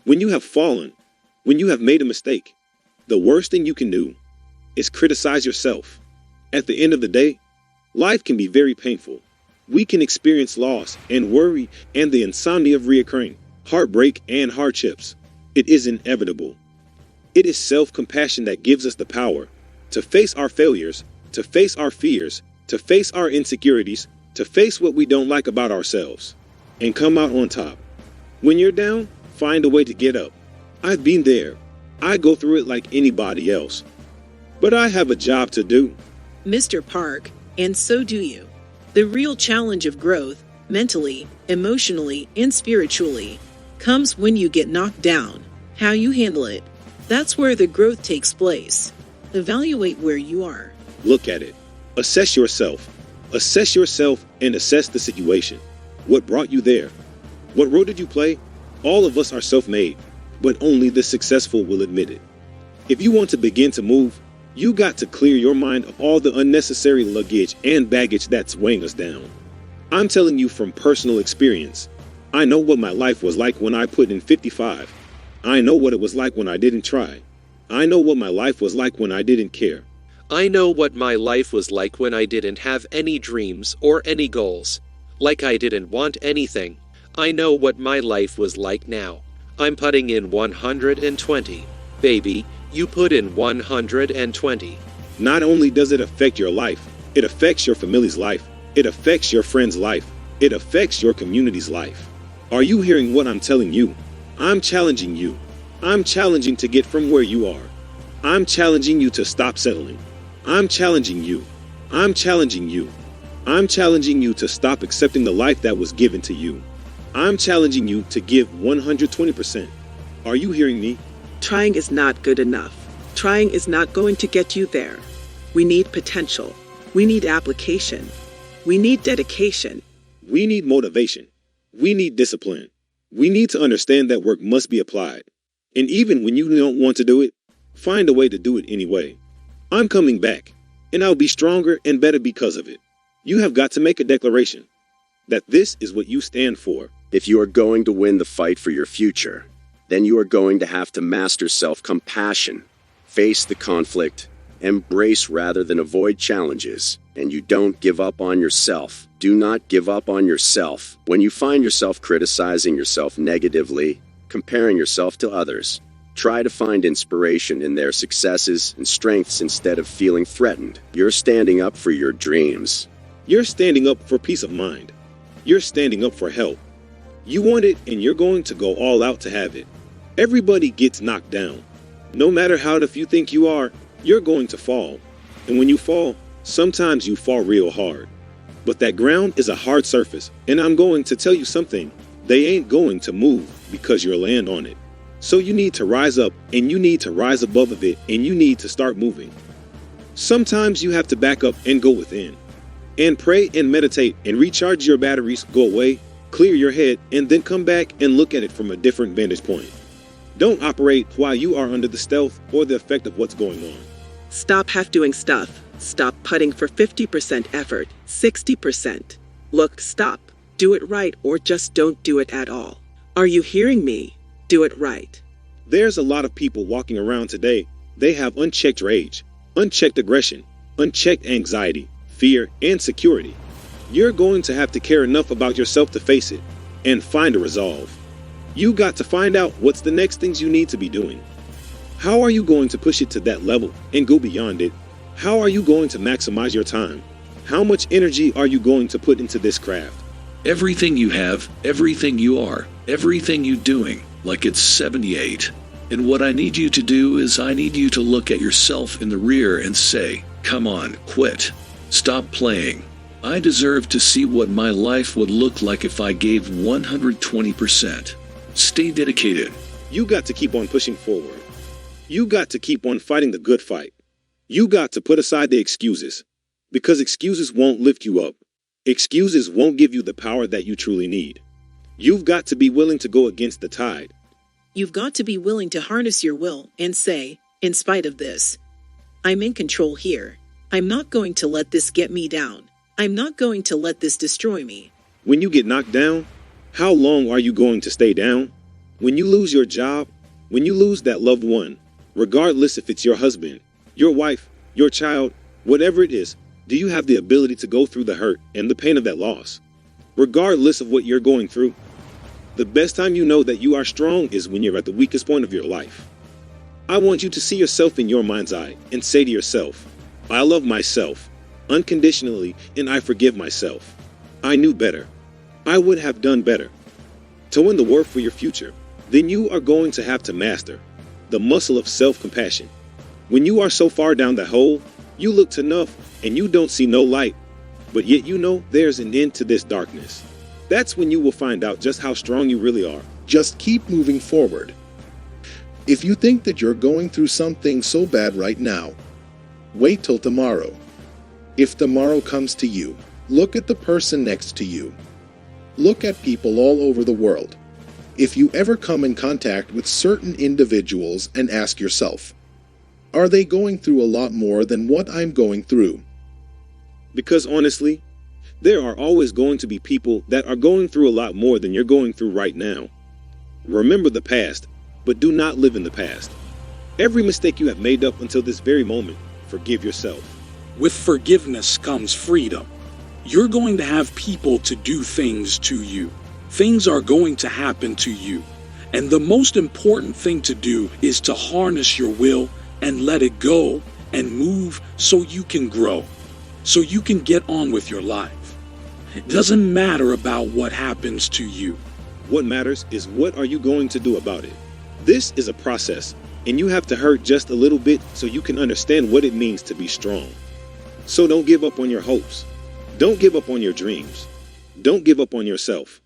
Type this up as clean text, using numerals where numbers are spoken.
When you have fallen, when you have made a mistake, the worst thing you can do is criticize yourself. At the end of the day, life can be very painful. We can experience loss and worry and the insomnia of reoccurring, heartbreak and hardships. It is inevitable. It is self-compassion that gives us the power to face our failures, to face our fears, to face our insecurities, to face what we don't like about ourselves, and come out on top. When you're down, find a way to get up. I've been there. I go through it like anybody else. But I have a job to do. Mr. Park, and so do you. The real challenge of growth, mentally, emotionally, and spiritually, comes when you get knocked down. How you handle it. That's where the growth takes place. Evaluate where you are. Look at it. Assess yourself. Assess yourself and assess the situation. What brought you there? What role did you play? All of us are self-made, but only the successful will admit it. If you want to begin to move, you got to clear your mind of all the unnecessary luggage and baggage that's weighing us down. I'm telling you from personal experience. I know what my life was like when I put in 55. I know what it was like when I didn't try. I know what my life was like when I didn't care. I know what my life was like when I didn't have any dreams or any goals. Like I didn't want anything. I know what my life was like now. I'm putting in 120. Baby, you put in 120. Not only does it affect your life, it affects your family's life. It affects your friend's life. It affects your community's life. Are you hearing what I'm telling you? I'm challenging you. I'm challenging to get from where you are. I'm challenging you to stop settling. I'm challenging you. I'm challenging you. I'm challenging you to stop accepting the life that was given to you. I'm challenging you to give 120%. Are you hearing me? Trying is not good enough. Trying is not going to get you there. We need potential. We need application. We need dedication. We need motivation. We need discipline. We need to understand that work must be applied. And even when you don't want to do it, find a way to do it anyway. I'm coming back, and I'll be stronger and better because of it. You have got to make a declaration that this is what you stand for. If you are going to win the fight for your future, then you are going to have to master self-compassion, face the conflict, embrace rather than avoid challenges, and you don't give up on yourself. Do not give up on yourself. When you find yourself criticizing yourself negatively, comparing yourself to others, try to find inspiration in their successes and strengths instead of feeling threatened. You're standing up for your dreams. You're standing up for peace of mind. You're standing up for help. You want it, and you're going to go all out to have it. Everybody gets knocked down. No matter how tough you think you are, you're going to fall. And when you fall, sometimes you fall real hard. But that ground is a hard surface, and I'm going to tell you something. They ain't going to move because you'll land on it. So you need to rise up, and you need to rise above of it, and you need to start moving. Sometimes you have to back up and go within. And pray and meditate and recharge your batteries, go away, clear your head, and then come back and look at it from a different vantage point. Don't operate while you are under the stealth or the effect of what's going on. Stop half-doing stuff. Stop putting for 50% effort, 60%. Look, stop. Do it right or just don't do it at all. Are you hearing me? Do it right. There's a lot of people walking around today. They have unchecked rage, unchecked aggression, unchecked anxiety, fear, and security. You're going to have to care enough about yourself to face it and find a resolve. You got to find out what's the next things you need to be doing. How are you going to push it to that level and go beyond it? How are you going to maximize your time? How much energy are you going to put into this craft? Everything you have, everything you are, everything you're doing, like it's 78. And what I need you to do is I need you to look at yourself in the rear and say, come on, quit. Stop playing. I deserve to see what my life would look like if I gave 120%. Stay dedicated. You got to keep on pushing forward. You got to keep on fighting the good fight. You got to put aside the excuses, because excuses won't lift you up. Excuses won't give you the power that you truly need. You've got to be willing to go against the tide. You've got to be willing to harness your will and say, in spite of this, I'm in control here. I'm not going to let this get me down. I'm not going to let this destroy me. When you get knocked down, how long are you going to stay down? When you lose your job, when you lose that loved one, regardless if it's your husband, your wife, your child, whatever it is, do you have the ability to go through the hurt and the pain of that loss? Regardless of what you're going through, the best time you know that you are strong is when you're at the weakest point of your life. I want you to see yourself in your mind's eye and say to yourself, I love myself unconditionally and I forgive myself. I knew better. I would have done better. To win the war for your future, then you are going to have to master the muscle of self-compassion. When you are so far down that hole, you look to enough and you don't see no light, but yet you know there's an end to this darkness. That's when you will find out just how strong you really are. Just keep moving forward. If you think that you're going through something so bad right now, wait till tomorrow. If tomorrow comes to you, look at the person next to you. Look at people all over the world. If you ever come in contact with certain individuals and ask yourself, are they going through a lot more than what I'm going through? Because honestly, there are always going to be people that are going through a lot more than you're going through right now. Remember the past, but do not live in the past. Every mistake you have made up until this very moment, forgive yourself. With forgiveness comes freedom. You're going to have people to do things to you. Things are going to happen to you. And the most important thing to do is to harness your will and let it go and move so you can grow, so you can get on with your life. It doesn't matter about what happens to you. What matters is what are you going to do about it. This is a process, and you have to hurt just a little bit so you can understand what it means to be strong. So don't give up on your hopes. Don't give up on your dreams. Don't give up on yourself.